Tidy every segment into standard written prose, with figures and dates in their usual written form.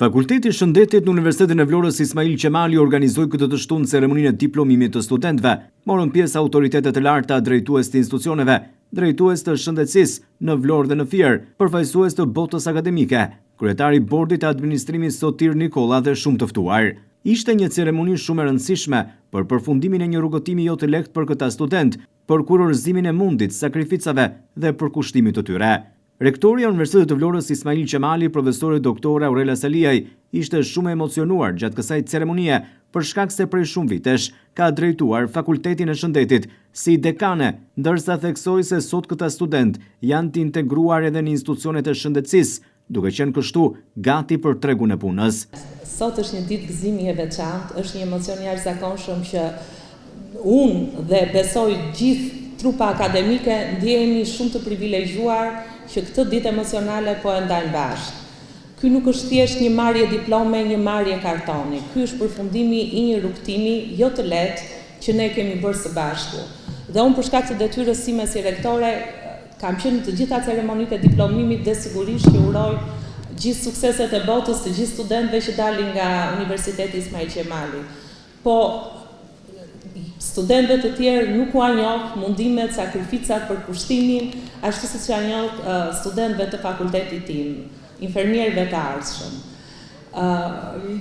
Fakulteti i Shëndetit në Universitetin e Vlorës Ismail Qemali organizoi këtë të shtunë ceremoninë e diplomimit të studentëve. Morën pjesë autoritetet e larta, drejtues të institucioneve, drejtues të shëndetësisë në Vlorë dhe në Fier, përfaqësues të botës akademike, kryetari i bordit të administrimit Sotir Nikolla dhe shumë të ftuar. Ishte një ceremoni shumë e rëndësishme për përfundimin e një rrugëtimi jo të lehtë për këta student, për kurorëzimin e mundit, sakrificave dhe për kushtimit të tyre. Rektori i Universitetit të Vlorës Ismail Qemali, profesori doktor Aurela Saliaj, ishte shumë emocionuar gjatë kësaj ceremonie për shkak se prej shumë vitesh ka drejtuar Fakultetin e Shëndetit si dekane, ndërsa theksoi se sot këta student janë të integruar edhe në institucionet e shëndetësisë, duke qenë kështu gati për tregun e punës. Sot është një ditë gëzimi e veçantë, është një emocion jashtëzakonshëm që unë dhe besoj gjithë trupa akademike ndjehemi shumë të privilegjuar që këtë ditë emocionale po e ndajmë bashkë. Ky nuk është thjesht një marrje diplome, një marrje kartoni. Ky është përfundimi i një rrugtimi jo të lehtë që ne kemi bërë së bashku. Dhe unë për shkak të detyrës sime si rektore kam qenë në të gjitha ceremonitë e diplomimit dhe sigurisht që uroj gjithë sukseset e botës të gjithë studentëve që dalin nga Universiteti Ismail Qemali. Po studentëve të tjerë nuk u njoh mundimet, sakrificat për kushtimin, ashtu siç ja njoh studentëve të fakultetit tim, infermierëve të ardhshëm.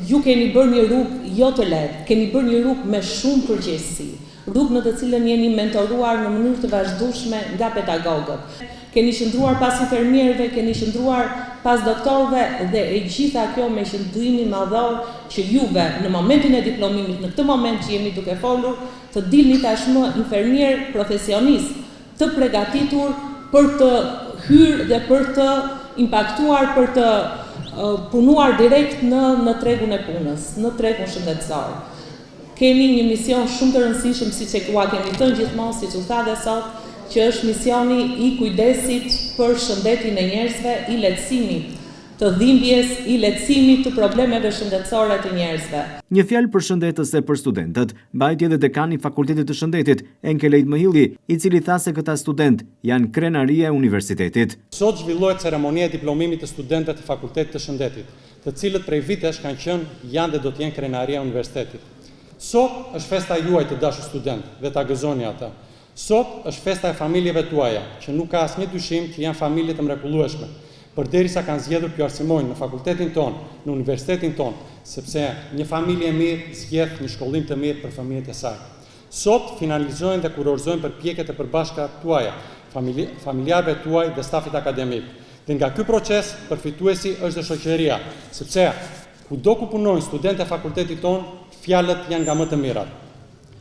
Ju keni bërë një rrugë jo të lehtë, keni bërë një rrugë me shumë përgjegjësi, rrugë në të cilën jeni mentoruar në mënyrë të vazhdueshme nga pedagogët. Keni qëndruar pas infermierëve, keni qëndruar pas doktorëve dhe e gjitha kjo me qëndrimin madhor që juve në momentin e diplomimit, në këtë moment që jemi duke folur, të dilni tashmë infermier profesionist, të përgatitur për të hyrë dhe për të impaktuar, për të punuar direkt në tregun e punës, në tregun shëndetësor. Kemi një mision shumë të rëndësishëm, siç e kemi thënë gjithmonë, siç u tha dhe sot, që është misioni i kujdesit për shëndetin e njerëzve, i lehtësimit të dhimbjes, i lehtësimit të problemeve shëndetësore të njerëzve. Një fjalë përshëndetëse për studentët mbajti edhe dekani i Fakultetit të Shëndetit, Enkelejt Mëhilli, i cili tha se këta student janë krenaria e universitetit. Sot zhvillohet ceremonia e diplomimit të studentëve të Fakultetit të Shëndetit, të cilët prej vitesh kanë qenë, janë dhe do të jenë krenaria e universitetit. Sot është festa juaj të dashur student dhe ta gëzoni ata. Sot është festa e familjeve tuaja, që nuk ka asnjë dyshim që janë familje të mrekullueshme, përderisa kanë zgjedhur t'ju arsimojnë në fakultetin tonë, në universitetin tonë, sepse një familje e mirë zgjedh një shkollim të mirë për fëmijët e saj. Sot finalizojnë dhe kurorëzojnë përpjekjet e përbashkëta tuaja, familjarëve tuaj dhe stafit akademik. Dhe nga ky proces përfituesi është dhe shoqëria, sepse kudo ku punojnë studentë e fakultetit tonë, fjalët janë nga më të mirat.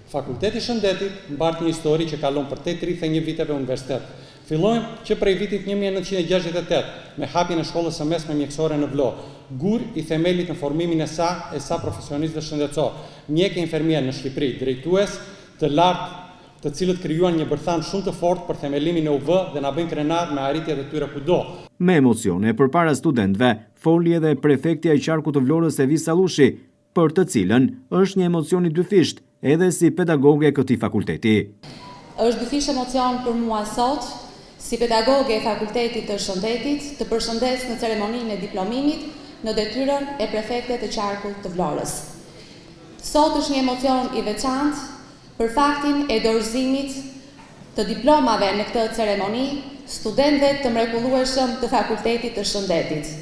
Fakulteti i Shëndetit mbart një histori që kalon për 31 viteve universitet. Fillojmë që prej vitit 1968 me hapjen e shkollës së mesme mjekësore në Vlorë, gur i themelit në formimin e sa profesionistëve shëndetësor, mjekë e infermier në Shqipëri, drejtues të lartë të cilët krijuan një bërthan shumë të fortë për themelimin e UV dhe na bëjnë krenar me arritjet e tyre kudo. Me emocione përpara studentëve, foli edhe prefektja e qarkut të Vlorës Evis Sallushi, për të cilën është një emocion i dyfisht edhe si pedagoge e këtij fakulteti. Është dyfisht emocion për mua sot, si pedagoge e Fakultetit të Shëndetit, të përshëndes në ceremoninë e diplomimit në detyrën e prefektet të qarkut të Vlorës. Sot është një emocion i veçantë për faktin e dorëzimit të diplomave në këtë ceremoni studentëve të mrekullueshëm të Fakultetit të Shëndetit.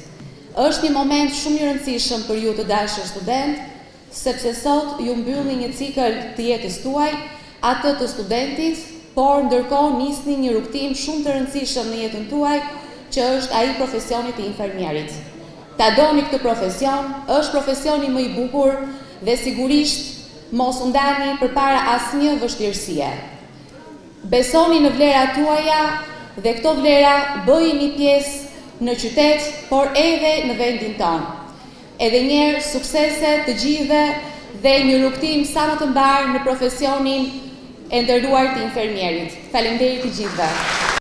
Është një moment shumë i rëndësishëm për ju të dashur student, sepse sot ju mbyllni një cikël të jetës tuaj, atë të studentit, por ndërkohë nisni një rrugtim shumë të rëndësishëm në jetën tuaj, që është ai profesionit të infermierit. Ta doni këtë profesion, është profesioni më i bukur dhe sigurisht mos u ndani përpara asnjë vështirësie. Besoni në vlerat tuaja dhe këto vlera bëjini pjesë në qytet, por edhe në vendin tonë. Edhe njerë suksese të gjithëve dhe një rrugtim sa më të mbar në profesionin e nderuar të infermierit. Faleminderit të gjithëve.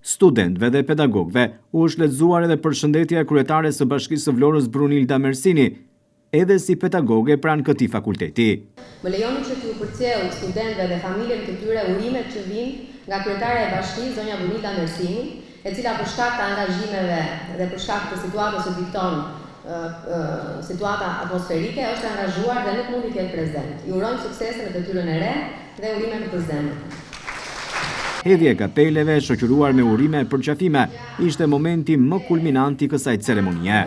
Studentëve dhe pedagogëve u është lexuar edhe përshëndetja e kryetares së Bashkisë së Vlorës Brunilda Mersini, edhe si pedagoge pranë këtij fakulteti. Më lejoni që t'ju përcjell studentëve dhe familjen të tyre urimet që vijnë nga kryetare e Bashkisë, zonja Brunilda Mersini, e cila për shkak të angazhimeve dhe për shkak të situatës së dikton situata atmosferike, është angazhuar dhe nuk mundi të jetë prezent. Ju urojmë suksese në detyrën e re dhe urime në përzemër. Hedhje kapeleve, shoqëruar me urime për qafime, ishte momenti më kulminant i kësaj ceremonie.